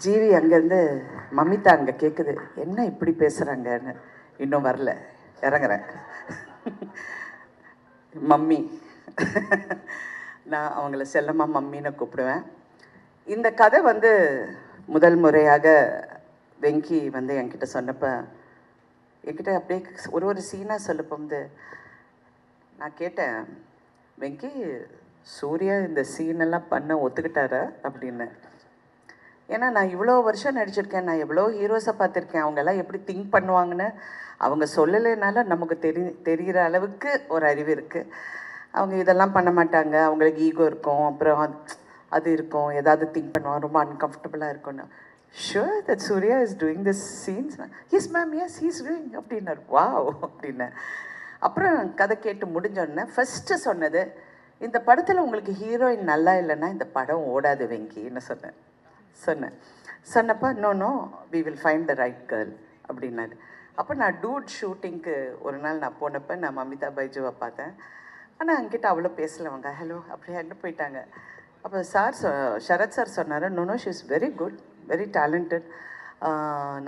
ஜீவி அங்கேருந்து மம்மிதா அங்கே கேட்குது, என்ன இப்படி பேசுகிறாங்கன்னு. இன்னும் வரல, இறங்குறேன். மம்மி, நான் அவங்கள செல்லம்மா மம்மின்னு கூப்பிடுவேன். இந்த கதை வந்து முதல் முறையாக வெங்கி வந்து என்கிட்ட சொன்னப்போ, என்கிட்ட அப்படியே ஒரு சீனாக சொல்லப்போது நான் கேட்டேன், வெங்கி சூர்யா இந்த சீனெல்லாம் பண்ண ஒத்துக்கிட்டாரா அப்படின்னு. ஏன்னா நான் இவ்வளோ வருஷம் நடிச்சிருக்கேன், நான் எவ்வளோ ஹீரோஸை பார்த்துருக்கேன், அவங்கெல்லாம் எப்படி திங்க் பண்ணுவாங்கன்னு அவங்க சொல்லலைனால நமக்கு தெரிகிற அளவுக்கு ஒரு அறிவு இருக்குது. அவங்க இதெல்லாம் பண்ண மாட்டாங்க, அவங்களுக்கு ஈகோ இருக்கும், அப்புறம் அது இருக்கும், ஏதாவது திங்க் பண்ணுவாங்க, ரொம்ப அன்கம்ஃபர்டபுளாக இருக்கும்னு. Sure that Suriya is doing this scenes. Yes ma'am, yes he's doing அப்படின்னாரு. வாவ் அப்படின்னு. அப்புறம் கதை கேட்டு முடிஞ்சோடனே ஃபஸ்ட்டு சொன்னது, இந்த படத்தில் உங்களுக்கு ஹீரோயின் நல்லா இல்லைன்னா இந்த படம் ஓடாது வெங்கின்னு சொன்னப்போ no we will find the right girl அப்படின்னாரு. அப்போ நான் டூட் ஷூட்டிங்க்கு ஒரு நாள் நான் போனப்போ நான் மமிதா பைஜுவை பார்த்தேன். ஆனால் அங்கிட்ட அவ்வளோ பேசலவங்க, ஹலோ அப்படியான்னு போயிட்டாங்க. அப்போ சரத் சார் சொன்னார், no she is very good, very talented,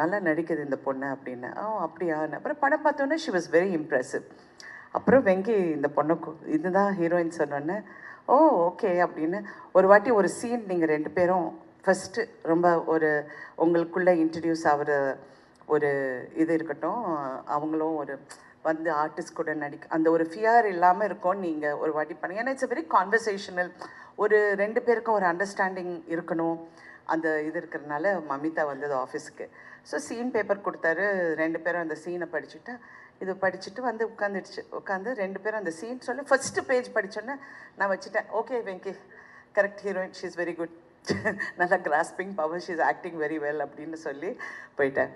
நல்லா நடிக்குது இந்த பொண்ணு அப்படின்னு. அப்படியான்னு. அப்புறம் படம் பார்த்தோன்னே ஷி வாஸ் வெரி இம்ப்ரெசிவ். அப்புறம் வெங்கி இந்த பொண்ணுக்கு இதுதான் ஹீரோயின் சொன்னோன்னே, ஓ ஓகே அப்படின்னு. ஒரு வாட்டி ஒரு சீன் நீங்கள் ரெண்டு பேரும் ஃபஸ்ட்டு ரொம்ப ஒரு உங்களுக்குள்ளே இன்ட்ரடியூஸ் ஆகிற ஒரு இது இருக்கட்டும், அவங்களும் ஒரு வந்து ஆர்டிஸ்ட் கூட அந்த ஒரு ஃபியர் இல்லாமல் இருக்கும். நீங்கள் ஒரு வாட்டி பண்ணுங்க, ஏன்னா இட்ஸ் அ வெரி கான்வர்சேஷனல், ஒரு ரெண்டு பேருக்கும் ஒரு அண்டர்ஸ்டாண்டிங் இருக்கணும், அந்த இது இருக்கிறதுனால. மமிதா வந்தது ஆஃபீஸுக்கு. ஸோ சீன் பேப்பர் கொடுத்தாரு, ரெண்டு பேரும் அந்த சீனை படிச்சுட்டு இது படிச்சுட்டு வந்து உட்காந்து ரெண்டு பேரும் அந்த சீன் சொல்லி ஃபஸ்ட்டு பேஜ் படித்தோன்னே நான் வச்சுட்டேன், okay Venky correct heroine, she is very good, நல்லா grasping power, she is acting very well அப்படின்னு சொல்லி போயிட்டேன்.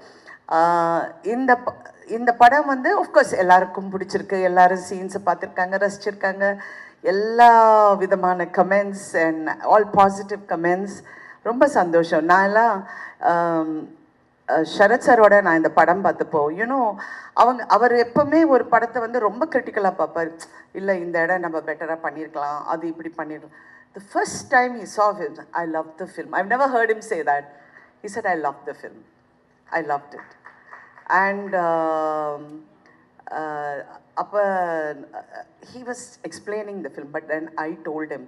இந்த படம் வந்து ஆஃப்கோர்ஸ் எல்லாருக்கும் பிடிச்சிருக்கு, எல்லாரும் சீன்ஸை பார்த்துருக்காங்க, ரசிச்சிருக்காங்க, எல்லா விதமான comments and all positive comments. ரொம்ப சந்தோஷம். நான்லாம் சரத் சாரோட நான் இந்த படம் பார்த்தப்போ அவர் எப்போவுமே ஒரு படத்தை வந்து ரொம்ப கிரிட்டிக்கலாக பார்ப்பார். இல்லை இந்த இடம் நம்ம பெட்டராக பண்ணியிருக்கலாம், அது இப்படி பண்ணிடலாம். The first time he saw him, I loved the film. I've never heard him say that. He said, I loved the film. I loved it. And he was explaining the film, but then I told him,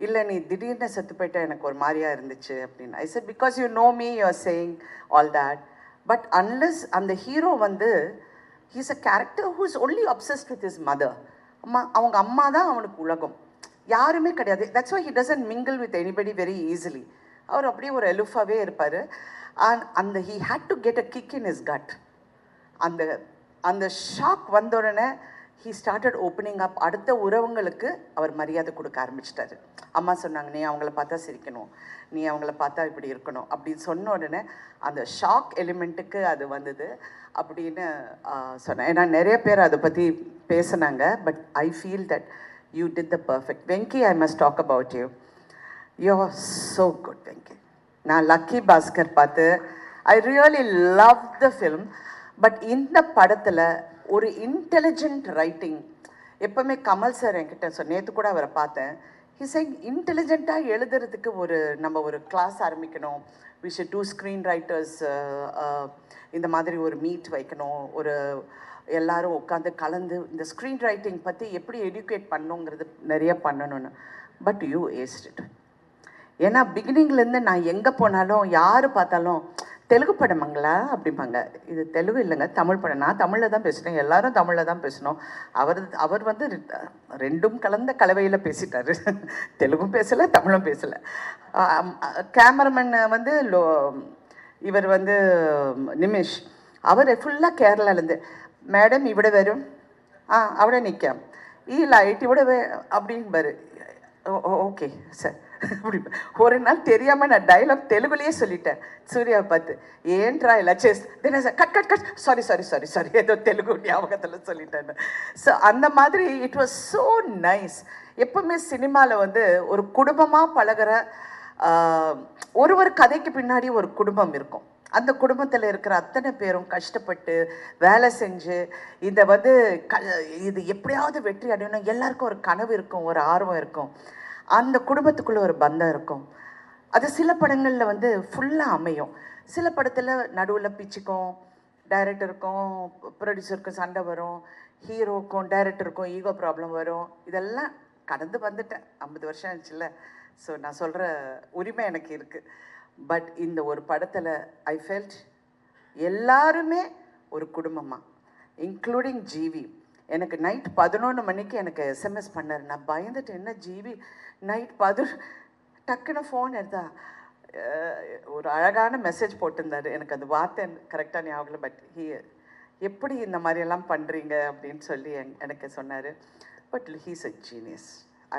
இல்லை நீ திடீர்னு செத்து போயிட்டா எனக்கு ஒரு மாதிரியாக இருந்துச்சு அப்படின்னு. I said, because you know me, you are saying all that, but unless அந்த ஹீரோ வந்து he's a character who is only obsessed with his mother. அவங்க அம்மா தான் அவனுக்கு உலகம், யாருமே கிடையாது. That's why he doesn't mingle with anybody very easily. அவர் அப்படியே ஒரு எலுஃபாகவே இருப்பார். அந்த he had to get a kick in his gut. அந்த ஷாக் வந்த உடனே ஹீ ஸ்டார்டட் ஓப்பனிங் அப். அடுத்த உறவுங்களுக்கு அவர் மரியாதை கொடுக்க ஆரம்பிச்சிட்டாரு. அம்மா சொன்னாங்க, நீ அவங்கள பார்த்தா சிரிக்கணும், நீ அவங்கள பார்த்தா இப்படி இருக்கணும் அப்படின்னு சொன்ன உடனே அந்த ஷாக் எலிமெண்ட்டுக்கு அது வந்தது அப்படின்னு சொன்னேன். ஏன்னா நிறைய பேர் அதை பற்றி பேசினாங்க, but I feel that you did the perfect. Venky, I must talk about you. You are so good Venky. நான் லக்கி பாஸ்கர் பார்த்து I really love the film. But இந்த படத்தில் ஒரு இன்டெலிஜென்ட் ரைட்டிங். எப்போவுமே கமல் சார் என்கிட்ட நேற்று கூட அவரை பார்த்தேன், இன்டெலிஜென்ட்டாக எழுதுறதுக்கு நம்ம ஒரு கிளாஸ் ஆரம்பிக்கணும், we should do screen writers, இந்த மாதிரி ஒரு மீட் வைக்கணும், ஒரு எல்லாரும் உட்காந்து கலந்து இந்த ஸ்க்ரீன் ரைட்டிங் பற்றி எப்படி எடியூகேட் பண்ணணுங்கிறது நிறைய பண்ணணும்னு. But you ஏஸ்ட் it. ஏன்னா பிகினிங்லேருந்து நான் எங்கே போனாலும் யார் பார்த்தாலும் தெலுங்கு படமாங்களா அப்படிம்பாங்க. இது தெலுங்கு இல்லைங்க, தமிழ் படம். நான் தமிழில் தான் பேசுகிறேன், எல்லாரும் தமிழில் தான் பேசணும். அவர் வந்து ரெண்டும் கலந்த கலவையில் பேசிட்டார். தெலுங்கும் பேசலை, தமிழும் பேசலை. கேமராமேன் வந்து இவர் வந்து நிமிஷ், அவர் ஃபுல்லாக கேரளாலேருந்து, மேடம் இவிட வரும், അവിടെ நிற்காம், ഈ ലൈറ്റ് ഇവിടെ அப்படின்பாரு. ஓகே சார் அப்படி. ஒரு நாள் தெரியாமல் நான் டைலாக் தெலுங்குலேயே சொல்லிட்டேன் சூர்யாவை பார்த்து, ஏன்ட்ரா எல்லாம் chase then cut cut cut sorry sorry sorry sorry ஏதோ தெலுங்கு ஞாபகத்தில் சொல்லிட்டேன்னு. ஸோ அந்த மாதிரி இட் வாஸ் ஸோ நைஸ். எப்பவுமே சினிமாவில் வந்து ஒரு குடும்பமாக பழகிற ஒரு கதைக்கு பின்னாடி ஒரு குடும்பம் இருக்கும். அந்த குடும்பத்தில் இருக்கிற அத்தனை பேரும் கஷ்டப்பட்டு வேலை செஞ்சு இதை வந்து இது எப்படியாவது வெற்றி அடையணும், எல்லாருக்கும் ஒரு கனவு இருக்கும், ஒரு ஆர்வம் இருக்கும், அந்த குடும்பத்துக்குள்ளே ஒரு பந்தம் இருக்கும். அது சில படங்களில் வந்து ஃபுல்லாக அமையும், சில படத்தில் நடுவில் பிச்சுக்கும், டைரக்டருக்கும் ப்ரொடியூசருக்கும் சண்டை வரும், ஹீரோக்கும் டைரக்டருக்கும் ஈகோ ப்ராப்ளம் வரும். இதெல்லாம் கடந்து வந்துட்டேன், 50 வருஷம் ஆச்சுல்ல. ஸோ நான் சொல்கிற உரிமை எனக்கு இருக்குது. பட் இந்த ஒரு படத்தில் ஐ ஃபெல்ட் எல்லாருமே ஒரு குடும்பமாக, இன்க்ளூடிங் ஜிவி. எனக்கு நைட் 11 மணிக்கு எனக்கு எஸ்எம்எஸ் பண்ணார். நான் பயந்துட்டு, என்ன ஜிவி நைட் 11 டக்குன்னு ஃபோன் எடுத்தா ஒரு அழகான மெசேஜ் போட்டிருந்தார். எனக்கு அந்த வார்த்தை கரெக்டாக ஞாபகம், பட் எப்படி இந்த மாதிரியெல்லாம் பண்ணுறீங்க அப்படின்னு சொல்லி எனக்கு சொன்னார். But he's a genius.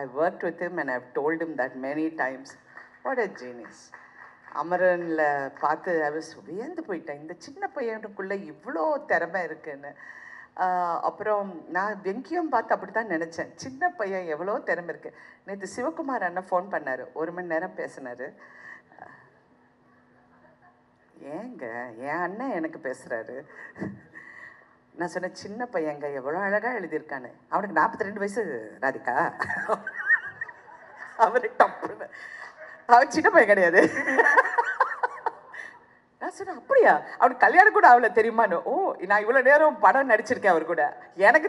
I work with him and I have told him that many times. What a genius. அமரனில் பார்த்து வியந்து போயிட்டேன், இந்த சின்ன பையனுக்குள்ளே இவ்வளோ திறமை இருக்குன்னு. அப்புறம் நான் வெங்கியும் பார்த்து அப்படி தான் நினச்சேன், சின்ன பையன் எவ்வளோ திறமை இருக்குது. நேற்று சிவகுமார் அண்ணன் ஃபோன் பண்ணார், 1 மணி நேரம் பேசினார். ஏங்க என் அண்ணன் எனக்கு பேசுகிறாரு. நான் சொன்னேன், சின்ன பையங்க எவ்வளோ அழகாக எழுதியிருக்கானு. அவனுக்கு 42 வயசு ராதிகா. அவரு டப்புன்னு, அவன் சின்ன பையன் கிடையாது. நான் சொன்னேன், அப்படியா, அவனுக்கு கல்யாணம் கூட அவளை தெரியுமான்னு. ஓ, நான் இவ்வளோ நேரம் படம் நடிச்சிருக்கேன் அவர் கூட, எனக்கு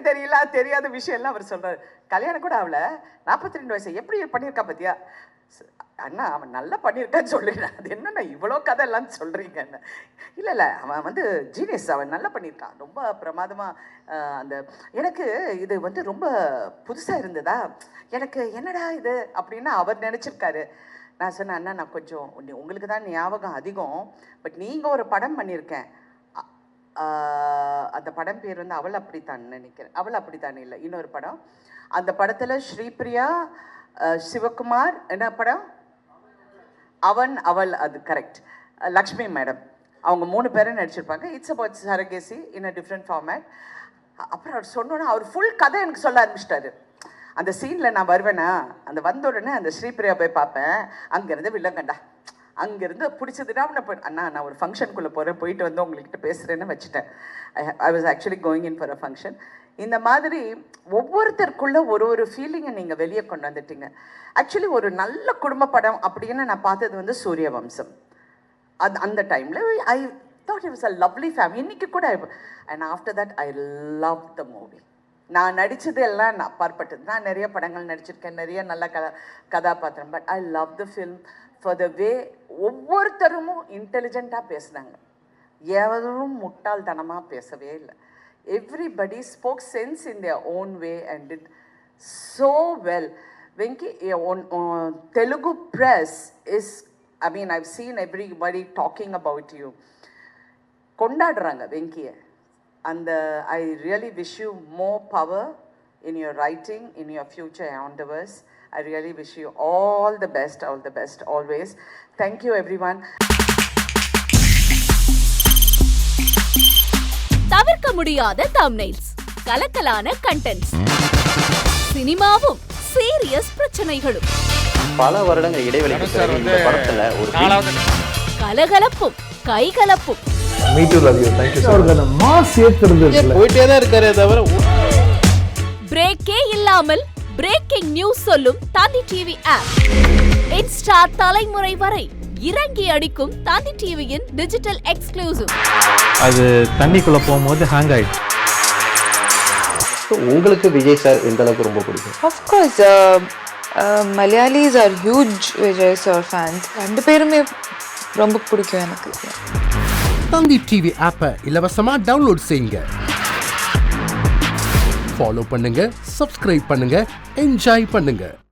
தெரியாத விஷயம்லாம் அவர் சொல்கிறார். கல்யாணம் கூட அவளை 42 வயசு எப்படி பண்ணியிருக்கா பார்த்தியா. அண்ணா அவன் நல்லா பண்ணியிருக்கான்னு சொல்லிடுறேன். அது என்னண்ணா இவ்வளோ கதை எல்லாம் சொல்கிறீங்கன்னு. இல்லை அவன் வந்து ஜீனியஸ், அவன் நல்லா பண்ணியிருக்கான், ரொம்ப பிரமாதமாக. அந்த எனக்கு இது வந்து ரொம்ப புதுசாக இருந்ததா, எனக்கு என்னடா இது அப்படின்னு அவர் நினச்சிருக்காரு. நான் சொன்னேன், அண்ணா நான் கொஞ்சம் உங்களுக்கு தான் ஞாபகம் அதிகம், பட் நீங்கள் ஒரு படம் பண்ணியிருக்கேன், அந்த படம் பேர் வந்து அவள் அப்படித்தான் நினைக்கிறேன். அவள் அப்படித்தான் இல்லை, இன்னொரு படம். அந்த படத்தில் ஸ்ரீபிரியா, சிவகுமார், என்ன படம், அவன் அவள், அது கரெக்ட், லக்ஷ்மி மேடம், அவங்க 3 பேரும் நடிச்சிருப்பாங்க. It's about surrogacy in a different format. அப்புறம் அவர் சொன்னோன்னா அவர் ஃபுல் கதை எனக்கு சொல்ல ஆரம்பிச்சிட்டாரு. அந்த சீனில் நான் வருவேனா, அந்த வந்த உடனே அந்த ஸ்ரீபிரியா போய் பார்ப்பேன், அங்கேருந்து வில்லங்கண்டா, அங்கேருந்து பிடிச்சதுன்னா அண்ணா நான் ஒரு ஃபங்க்ஷனுக்குள்ளே போகிறேன், போயிட்டு வந்து உங்கள்கிட்ட பேசுகிறேன்னு வச்சுட்டேன். I was actually going in for a function. இந்த மாதிரி ஒவ்வொருத்தருக்குள்ள ஒரு ஃபீலிங்கை நீங்கள் வெளியே கொண்டு வந்துட்டீங்க. ஆக்சுவலி ஒரு நல்ல குடும்ப படம் அப்படின்னு நான் பார்த்தது வந்து சூரியவம்சம். அந்த டைமில் I thought it was a lovely family. இன்னைக்கு கூட, and after that I love the movie. நான் நடித்தது எல்லாம் நான் அப்பாற்பட்டது. நான் நிறைய படங்கள் நடிச்சிருக்கேன், நிறைய நல்ல கதாபாத்திரம். But I love the film for the way ஒவ்வொருத்தரும் இன்டெலிஜென்ட்டாக பேசுனாங்க, எவரும் முட்டாள்தனமாக பேசவே இல்லை. Everybody spoke sense in their own way and did so well. Venki, Telugu press is, I mean, I've seen everybody talking about you. Kondadranga Venkiye. And I really wish you more power in your writing, in your future endeavors. I really wish you all the best always. Thank you everyone. தவிர்க்க முடியாத thumbnails, கலக்கலான contents, சினிமாவும் serious பிரச்சனைகளும், பல வருடங்கள் இடைவெளிக்கு பிறகு இந்த படத்துல ஒரு கலகலப்பும் கைகலப்பும். Me too, love you. Thank you so much. Mass ஏத்துறது போயிட்டே தான் இருக்காரே தவிர பிரேக்கே இல்லாமல் பிரேக்கிங் நியூஸ் சொல்லும் தந்தி டிவி ஆப். இன்ஸ்டா தலைமுறை வரை இறங்கி அடிக்கும் தந்தி டிவியின் டிஜிட்டல் எக்ஸ்க்ளூசிவ். அது தண்ணிக்குள்ள போகும்போது ஹேங் ஆயிடுச்சு. உங்களுக்கு விஜய் சார் எந்த அளவுக்கு ரொம்ப பிடிக்கும்? Of course, Malayalis are huge Vijay sir fans. 2 பேருமே ரொம்ப பிடிக்கும் எனக்கு. தந்தி டிவி ஆப்பை இலவசமா டவுன்லோட் செய்யுங்க, ஃபாலோ பண்ணுங்க, சப்ஸ்கிரைப் பண்ணுங்க, என்ஜாய் பண்ணுங்க.